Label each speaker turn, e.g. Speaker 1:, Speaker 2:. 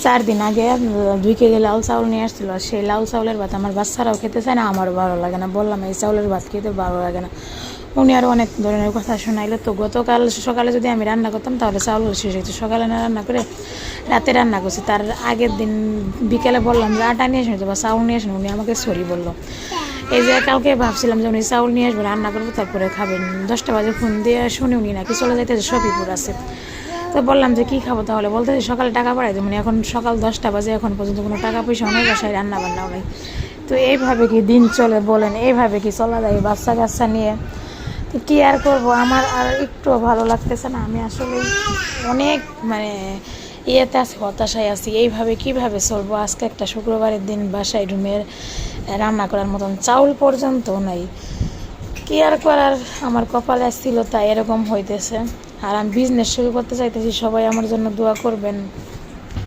Speaker 1: 4 দিন আগে 2 কেজি লাল চাউল নিয়ে আসছিল। সেই লাল চাউলের ভাত আমার বাচ্চারাও খেতে চায় না, আমারও ভালো লাগে না। বললাম এই চাউলের ভাত খেতে ভালো লাগে না। উনি আরও অনেক ধরনের কথা শোনাইলো। তো গতকাল সকালে যদি আমি রান্না করতাম তাহলে চাউল শেষ হইতো, সকালে না রান্না করে রাতে রান্না করছি। তার আগের দিন বিকেলে বললাম যে আটা নিয়ে আসেন বা চাউল নিয়ে আসেন, উনি আমাকে সরি বললো। এই যে কালকে ভাবছিলাম যে উনি চাউল নিয়ে আসবো, রান্না করবো, তারপরে খাবেন। 10টা বাজে ফোন দিয়ে শুনি উনি নাকি চলে যাইতে শফিপুর আছে। তো বললাম যে কী খাবো তাহলে, বলতে সকালে টাকা পাঠাই দেবো। মানে এখন সকাল 10টা বাজে, এখন পর্যন্ত কোনো টাকা পয়সাও নেই, বাসায় রান্না বান্নাও নেই। তো এইভাবে কি দিন চলে বলেন? এইভাবে কি চলা যায় বাচ্চা কাচ্চা নিয়ে? তো কী আর করবো, আমার আর একটুও ভালো লাগতেছে না। আমি আসলে অনেক মানে ইয়েতে আছি, হতাশায় আছি। এইভাবে কিভাবে চলবো? আজকে একটা শুক্রবারের দিন, বাসায় রুমের রান্না করার মতন চাউল পর্যন্ত নাই। কী আর করার, আমার কপালে ছিল তাই এরকম হইতেছে। আর আমি বিজনেস শুরু করতে চাইতেছি, সবাই আমার জন্য দোয়া করবেন।